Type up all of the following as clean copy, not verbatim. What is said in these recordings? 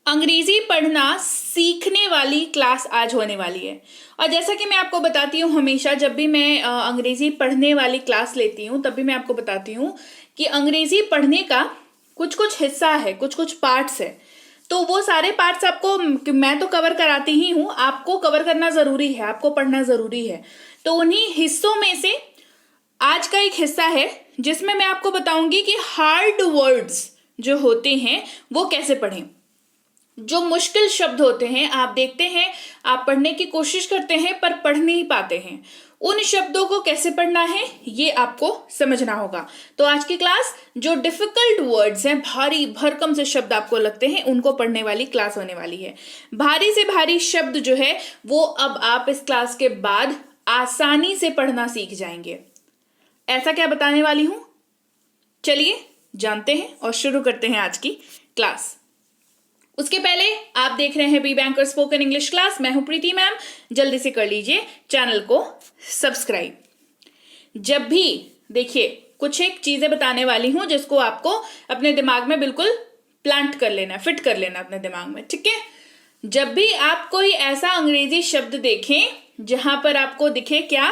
अंग्रेजी पढ़ना सीखने वाली क्लास आज होने वाली है। और जैसा कि मैं आपको बताती हूँ हमेशा जब भी मैं अंग्रेजी पढ़ने वाली क्लास लेती हूँ तब भी मैं आपको बताती हूँ कि अंग्रेजी पढ़ने का कुछ कुछ हिस्सा है, कुछ कुछ पार्ट्स है। तो वो सारे पार्ट्स आपको मैं तो कवर कराती ही हूँ, आपको कवर करना जरूरी है, आपको पढ़ना जरूरी है। तो उन्हीं हिस्सों में से आज का एक हिस्सा है जिसमें मैं आपको बताऊंगी कि हार्ड वर्ड्स जो होते हैं वो कैसे पढ़ें। जो मुश्किल शब्द होते हैं, आप देखते हैं, आप पढ़ने की कोशिश करते हैं पर पढ़ नहीं पाते हैं, उन शब्दों को कैसे पढ़ना है ये आपको समझना होगा। तो आज की क्लास जो डिफिकल्ट वर्ड्स हैं, भारी भरकम से शब्द आपको लगते हैं, उनको पढ़ने वाली क्लास होने वाली है। भारी से भारी शब्द जो है वो अब आप इस क्लास के बाद आसानी से पढ़ना सीख जाएंगे। ऐसा क्या बताने वाली हूं, चलिए जानते हैं और शुरू करते हैं आज की क्लास। उसके पहले आप देख रहे हैं B Banker Spoken English class, मैं हूं प्रीति मैम। जल्दी से कर लीजिए चैनल को सब्सक्राइब। जब भी देखिए कुछ एक चीजें बताने वाली हूं जिसको आपको अपने दिमाग में बिल्कुल प्लांट कर लेना, फिट कर लेना अपने दिमाग में, ठीक है। जब भी आप कोई ऐसा अंग्रेजी शब्द देखें जहां पर आपको दिखे क्या,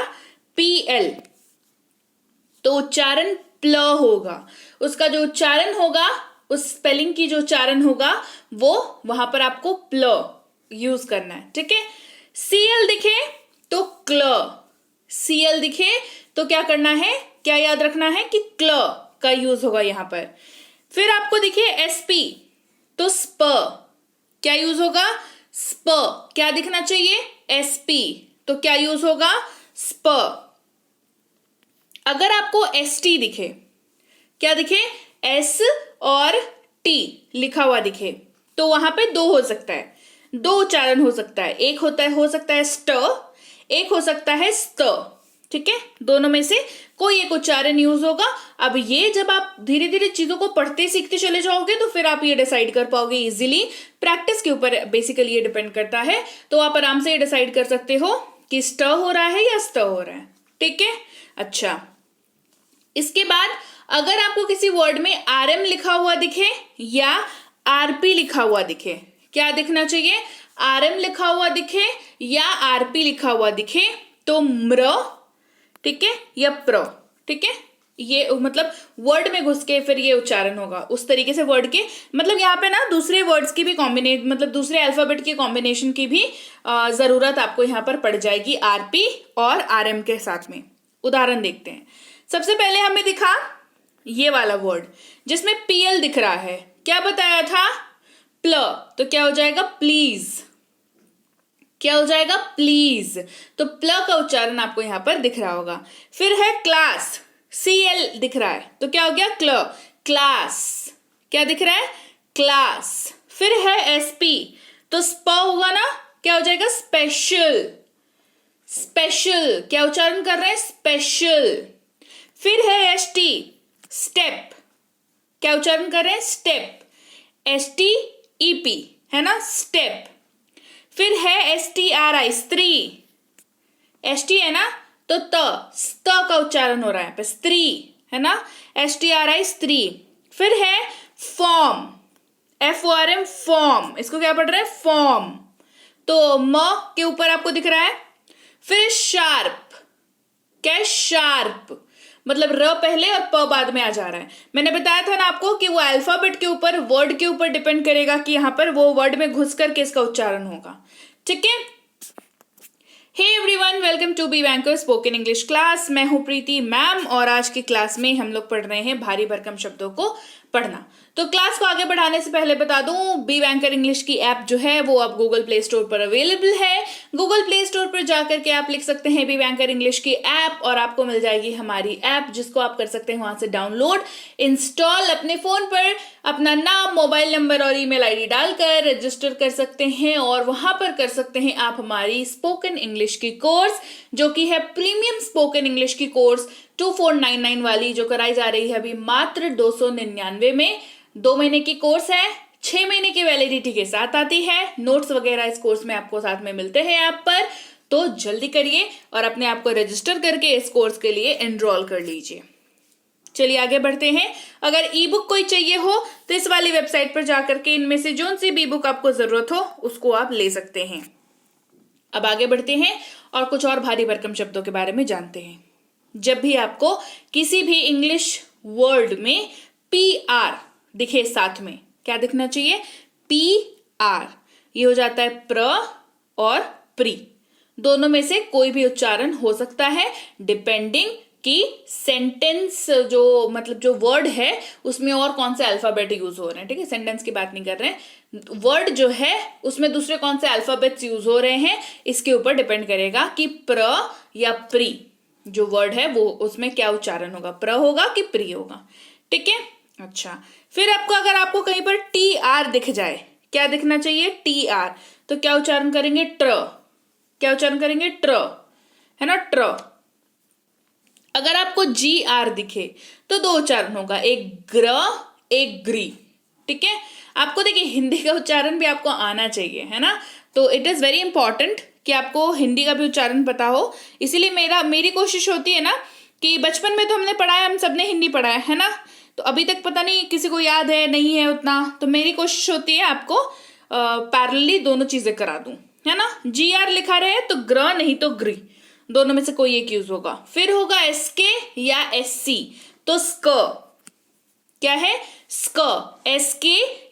PL, तो उच्चारण प्ल होगा। उसका जो उच्चारण होगा, उस स्पेलिंग की जो उच्चारण होगा वो वहां पर आपको प्ल यूज करना है, ठीक है। CL दिखे तो क्ल, CL दिखे तो क्या करना है, क्या याद रखना है कि क्ल का यूज होगा यहां पर। फिर आपको दिखे SP तो स्प, क्या यूज होगा, स्प। क्या दिखना चाहिए, SP, तो क्या यूज होगा, स्प। अगर आपको ST दिखे, क्या दिखे, S और T लिखा हुआ दिखे, तो वहां पे दो हो सकता है, दो उच्चारण हो सकता है। एक हो सकता है स्ट, एक हो सकता है स्त, ठीक है। दोनों में से कोई एक उच्चारण यूज होगा। अब ये जब आप धीरे धीरे चीजों को पढ़ते सीखते चले जाओगे तो फिर आप ये डिसाइड कर पाओगे इजीली। प्रैक्टिस के ऊपर बेसिकली ये डिपेंड करता है। तो आप आराम से ये डिसाइड कर सकते हो कि स्ट हो रहा है या स्त हो रहा है, ठीक है। अच्छा, इसके बाद अगर आपको किसी वर्ड में RM लिखा हुआ दिखे या RP लिखा हुआ दिखे, क्या दिखना चाहिए, RM लिखा हुआ दिखे या RP लिखा हुआ दिखे तो म्र, ठीक है, या प्र, ठीक है। ये मतलब वर्ड में घुस के फिर ये उच्चारण होगा उस तरीके से वर्ड के, मतलब यहाँ पे ना दूसरे वर्ड्स की भी कॉम्बिनेशन, मतलब दूसरे अल्फाबेट के कॉम्बिनेशन की भी जरूरत आपको यहाँ पर पड़ जाएगी RP और RM के साथ में। उदाहरण देखते हैं। सबसे पहले हमें दिखा ये वाला वर्ड जिसमें PL दिख रहा है, क्या बताया था, प्ल, तो क्या हो जाएगा प्लीज, क्या हो जाएगा प्लीज। तो प्ल का उच्चारण आपको यहां पर दिख रहा होगा। फिर है क्लास, CL दिख रहा है तो क्या हो गया क्ल, क्लास, क्या दिख रहा है, क्लास। फिर है SP तो स्प होगा ना, क्या हो जाएगा स्पेशल, स्पेशल, क्या उच्चारण कर रहे हैं, स्पेशल। फिर है ST स्टेप, क्या उच्चारण कर रहे हैं, स्टेप, STEP है ना, स्टेप। फिर है STRI स्त्री, ST है ना तो स्त का उच्चारण हो रहा है, स्त्री है ना, STRI स्त्री। फिर है फॉर्म, FORM फॉर्म, इसको क्या पढ़ रहे हैं, फॉर्म, तो म के ऊपर आपको दिख रहा है। फिर शार्प, क्या है, शार्प, मतलब र पहले और प बाद में आ जा रहा है। मैंने बताया था ना आपको कि वो अल्फाबेट के ऊपर, वर्ड के ऊपर डिपेंड करेगा कि यहां पर वो वर्ड में घुसकर किसका उच्चारण होगा, ठीक है। Hey everyone, welcome to B Banker Spoken English class. मैं हूं प्रीति मैम और आज की क्लास में हम लोग पढ़ रहे हैं भारी भरकम शब्दों को पढ़ना। तो क्लास को आगे बढ़ाने से पहले बता दूं, बी बैंकर इंग्लिश की ऐप जो है वो अब गूगल प्ले स्टोर पर अवेलेबल है। गूगल प्ले स्टोर पर जाकर के आप लिख सकते हैं बी बैंकर इंग्लिश की ऐप और आपको मिल जाएगी हमारी ऐप, जिसको आप कर सकते हैं वहां से डाउनलोड, इंस्टॉल, अपने फोन पर अपना नाम, मोबाइल नंबर और ईमेल आईडी डालकर रजिस्टर कर सकते हैं और वहां पर कर सकते हैं आप हमारी स्पोकन इंग्लिश की कोर्स, जो कि है प्रीमियम स्पोकन इंग्लिश की कोर्स 2499 वाली, जो कराई जा रही है अभी मात्र 299 में। 2 महीने की कोर्स है, 6 महीने की वैलिडिटी के साथ आती है। नोट्स वगैरह इस कोर्स में आपको साथ में मिलते हैं ऐप पर, तो जल्दी करिए और अपने आप को रजिस्टर करके इस कोर्स के लिए एनरोल कर लीजिए। चलिए आगे बढ़ते हैं। अगर ई बुक कोई चाहिए हो तो इस वाली वेबसाइट पर जाकर के इनमें से जो सी भी बुक आपको जरूरत हो उसको आप ले सकते हैं। अब आगे बढ़ते हैं और कुछ और भारी भरकम शब्दों के बारे में जानते हैं। जब भी आपको किसी भी इंग्लिश वर्ड में PR दिखे साथ में, क्या दिखना चाहिए? PR। ये हो जाता है प्र और प्री, दोनों में से कोई भी उच्चारण हो सकता है डिपेंडिंग कि सेंटेंस जो मतलब जो वर्ड है उसमें और कौन से अल्फाबेट यूज हो रहे हैं। ठीक है, सेंटेंस की बात नहीं कर रहे हैं, वर्ड जो है उसमें दूसरे कौन से अल्फाबेट्स यूज हो रहे हैं इसके ऊपर डिपेंड करेगा कि प्र या प्री जो वर्ड है वो उसमें क्या उच्चारण होगा, प्र होगा कि प्री होगा। ठीक है, अच्छा फिर अगर आपको कहीं पर TR दिख जाए, क्या दिखना चाहिए? TR, तो क्या उच्चारण करेंगे? ट्र। क्या उच्चारण करेंगे? ट्र, है ना, ट्र। अगर आपको GR दिखे तो दो उच्चारण होगा, एक ग्र एक ग्री। ठीक है, आपको देखिए हिंदी का उच्चारण भी आपको आना चाहिए, है ना, तो इट इज वेरी इंपॉर्टेंट कि आपको हिंदी का भी उच्चारण पता हो। इसीलिए मेरी कोशिश होती है ना कि बचपन में तो हमने पढ़ा है, हम सबने हिंदी पढ़ा है ना, तो अभी तक पता नहीं किसी को याद है नहीं है उतना, तो मेरी कोशिश होती है आपको पैरेलली दोनों चीजें करा दूं, है ना। GR लिखा रहे तो ग्र नहीं तो ग्री, दोनों में से कोई एक यूज होगा। फिर होगा SK या SC, तो स्क। क्या है? स्क। SK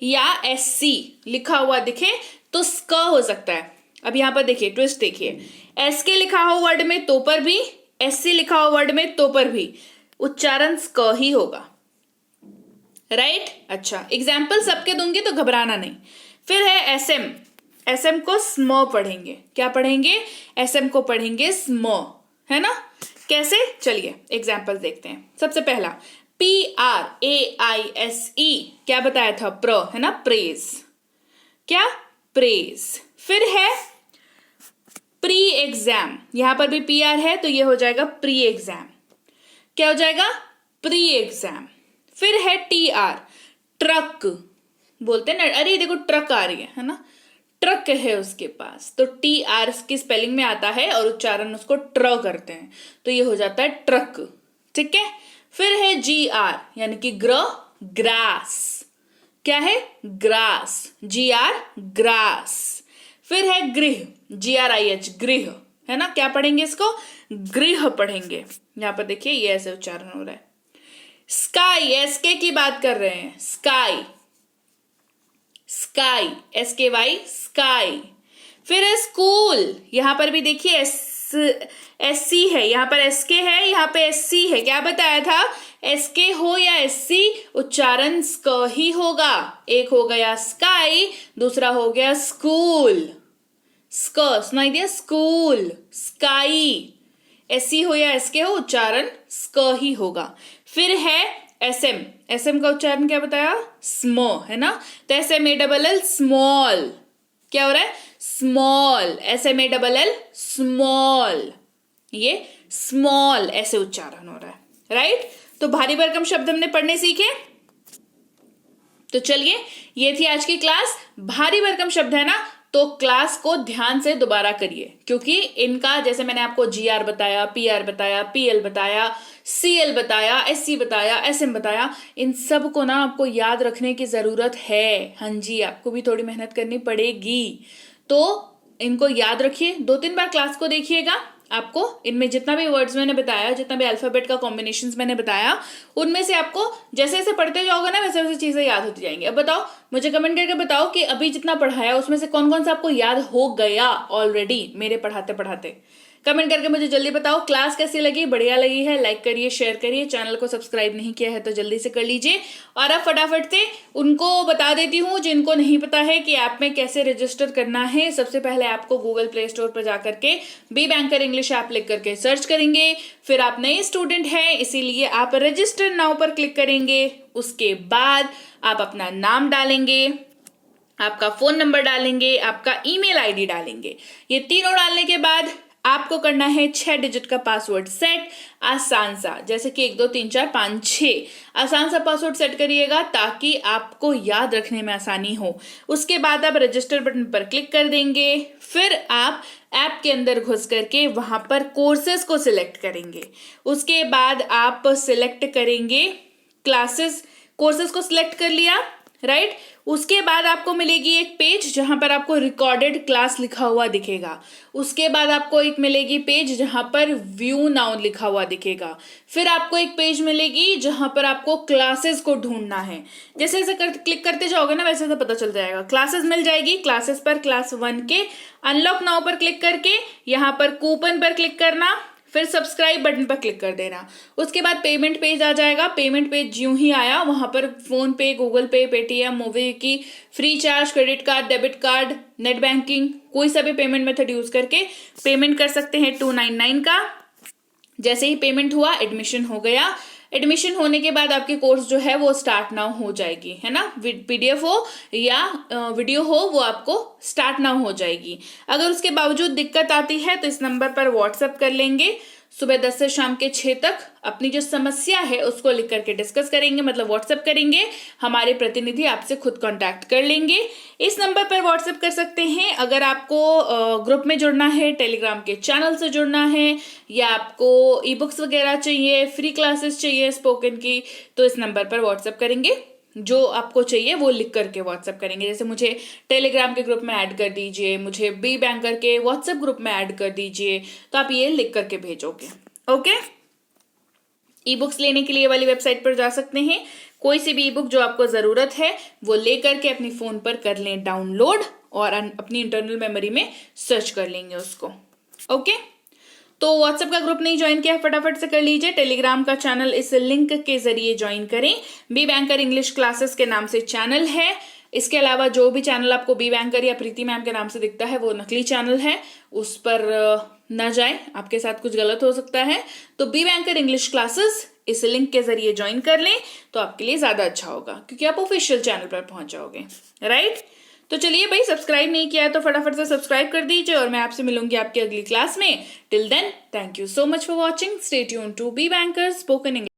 या SC लिखा हुआ दिखे तो स्क हो सकता है। अब यहां पर देखिए ट्विस्ट देखिए, SK लिखा हो वर्ड में तो पर भी, SC लिखा हो वर्ड में तो पर भी उच्चारण स्क ही होगा, राइट। अच्छा एग्जाम्पल सबके दूंगी तो घबराना नहीं। फिर है SM, SM को स्म पढ़ेंगे। क्या पढ़ेंगे? SM को पढ़ेंगे स्म, है ना। कैसे? चलिए एग्जाम्पल देखते हैं। सबसे पहला PRAISE, क्या बताया था? प्र, है ना, प्रेज। क्या? प्रेज। फिर है प्री एग्जाम, यहां पर भी PR है तो ये हो जाएगा प्री एग्जाम। क्या हो जाएगा? Pre exam. फिर है TR, ट्रक बोलते हैं ना, अरे देखो ट्रक आ रही है ना, ट्रक है उसके पास, तो TR की स्पेलिंग में आता है और उच्चारण उसको ट्र करते हैं, तो ये हो जाता है ट्रक। ठीक है। फिर है GR यानी कि ग्रास। क्या है? Grass, GR grass. फिर है गृह, GRIH गृह, है ना। क्या पढ़ेंगे इसको? गृह पढ़ेंगे। यहां पर देखिए ये ऐसे उच्चारण हो रहा है। स्काई, SK की बात कर रहे हैं, स्काई, स्काई, SKY स्काई। फिर है स्कूल, यहां पर भी देखिए SC है, यहां पर SK है, यहां पे SC है। क्या बताया था? SK हो या SC उच्चारण स्क ही होगा। एक हो गया स्काई, दूसरा हो गया स्कूल। स्क सुनाई दिया? School, sky. SC हो या SK हो उच्चारण स्क ही होगा। फिर है SM का उच्चारण क्या बताया? स्म, है ना, तो SMALL स्मॉल। क्या हो रहा है? स्मॉल, SMALL स्मॉल, ये स्मॉल ऐसे उच्चारण हो रहा है, राइट। तो भारी भरकम शब्द हमने पढ़ने सीखे। तो चलिए ये थी आज की क्लास। भारी भरकम शब्द है ना, तो क्लास को ध्यान से दोबारा करिए, क्योंकि इनका जैसे मैंने आपको GR बताया, PR बताया, PL बताया, CL बताया, SC बताया, SM बताया, इन सब को ना आपको याद रखने की जरूरत है। हाँ जी, आपको भी थोड़ी मेहनत करनी पड़ेगी, तो इनको याद रखिए। 2-3 बार क्लास को देखिएगा, आपको इनमें जितना भी वर्ड्स मैंने बताया, जितना भी अल्फाबेट का कॉम्बिनेशंस मैंने बताया, उनमें से आपको जैसे जैसे पढ़ते जाओगे ना वैसे वैसे चीजें याद होती जाएंगी। अब बताओ, मुझे कमेंट करके बताओ कि अभी जितना पढ़ाया उसमें से कौन कौन सा आपको याद हो गया ऑलरेडी मेरे पढ़ाते पढ़ाते। कमेंट करके मुझे जल्दी बताओ। क्लास कैसी लगी? बढ़िया लगी है? लाइक करिए, शेयर करिए। चैनल को सब्सक्राइब नहीं किया है तो जल्दी से कर लीजिए। और अब फटाफट से उनको बता देती हूँ जिनको नहीं पता है कि ऐप में कैसे रजिस्टर करना है। सबसे पहले आपको गूगल प्ले स्टोर पर जाकर के बी बैंकर इंग्लिश ऐप लिख करके सर्च करेंगे। फिर आप नए स्टूडेंट हैं इसीलिए आप रजिस्टर नाउ पर क्लिक करेंगे। उसके बाद आप अपना नाम डालेंगे, आपका फोन नंबर डालेंगे, आपका ईमेल आईडी डालेंगे। ये तीनों डालने के बाद आपको करना है 6 डिजिट का पासवर्ड सेट, आसान सा, जैसे कि 1 2 3 4 5 6 आसान सा पासवर्ड सेट करिएगा ताकि आपको याद रखने में आसानी हो। उसके बाद आप रजिस्टर बटन पर क्लिक कर देंगे, फिर आप ऐप के अंदर घुस करके वहां पर कोर्सेज को सिलेक्ट करेंगे। उसके बाद आप सिलेक्ट करेंगे क्लासेस, कोर्सेज को सिलेक्ट कर लिया, राइट। उसके बाद आपको मिलेगी एक पेज जहां पर आपको रिकॉर्डेड क्लास लिखा हुआ दिखेगा। उसके बाद आपको एक मिलेगी पेज जहां पर व्यू नाउ लिखा हुआ दिखेगा। फिर आपको एक पेज मिलेगी जहां पर आपको क्लासेस को ढूंढना है। जैसे जैसे क्लिक करते जाओगे ना वैसे वैसे पता चल जाएगा। क्लासेस मिल जाएगी, क्लासेस पर क्लास 1 के अनलॉक नाउ पर क्लिक करके यहाँ पर कूपन पर क्लिक करना, फिर सब्सक्राइब बटन पर क्लिक कर देना। उसके बाद पेमेंट पेज आ जाएगा। पेमेंट पेज यूं ही आया, वहां पर फोन पे, गूगल पे, पेटीएम, मूवी की, free charge, credit card, debit card, net banking, कोई सा भी पेमेंट मेथड यूज करके पेमेंट कर सकते हैं 299 का। जैसे ही पेमेंट हुआ एडमिशन हो गया। एडमिशन होने के बाद आपकी कोर्स जो है वो स्टार्ट नाउ हो जाएगी, है ना। पीडीएफ हो या वीडियो हो वो आपको स्टार्ट नाउ हो जाएगी। अगर उसके बावजूद दिक्कत आती है तो इस नंबर पर व्हाट्सएप कर लेंगे। सुबह 10 से शाम के 6 तक अपनी जो समस्या है उसको लिख करके डिस्कस करेंगे, मतलब व्हाट्सएप करेंगे। हमारे प्रतिनिधि आपसे खुद कांटेक्ट कर लेंगे। इस नंबर पर व्हाट्सएप कर सकते हैं। अगर आपको ग्रुप में जुड़ना है, टेलीग्राम के चैनल से जुड़ना है, या आपको ई बुक्स वगैरह चाहिए, फ्री क्लासेस चाहिए स्पोकन की, तो इस नंबर पर व्हाट्सएप करेंगे। जो आपको चाहिए वो लिख करके व्हाट्सएप करेंगे। जैसे मुझे टेलीग्राम के ग्रुप में ऐड कर दीजिए, मुझे बी बैंकर के व्हाट्सएप ग्रुप में ऐड कर दीजिए, तो आप ये लिख करके भेजोगे। ओके। ई बुक्स लेने के लिए वाली वेबसाइट पर जा सकते हैं। कोई सी भी ई बुक जो आपको जरूरत है वो ले करके अपनी फोन पर कर लें डाउनलोड, और अपनी इंटरनल मेमोरी में सर्च कर लेंगे उसको। ओके। तो व्हाट्सएप का ग्रुप नहीं ज्वाइन किया फटाफट से कर लीजिए। टेलीग्राम का चैनल इस लिंक के जरिए ज्वाइन करें। बी बैंकर इंग्लिश क्लासेस के नाम से चैनल है। इसके अलावा जो भी चैनल आपको बी बैंकर या प्रीति मैम के नाम से दिखता है वो नकली चैनल है, उस पर न जाए, आपके साथ कुछ गलत हो सकता है। तो बी बैंकर इंग्लिश क्लासेस इस लिंक के जरिए ज्वाइन कर लें तो आपके लिए ज्यादा अच्छा होगा, क्योंकि आप ऑफिशियल चैनल पर पहुंच जाओगे, राइट। तो चलिए भाई, सब्सक्राइब नहीं किया है तो फटाफट से सब्सक्राइब कर दीजिए, और मैं आपसे मिलूंगी आपकी अगली क्लास में। Till then, thank you so much for watching. Stay tuned to B Banker Spoken English.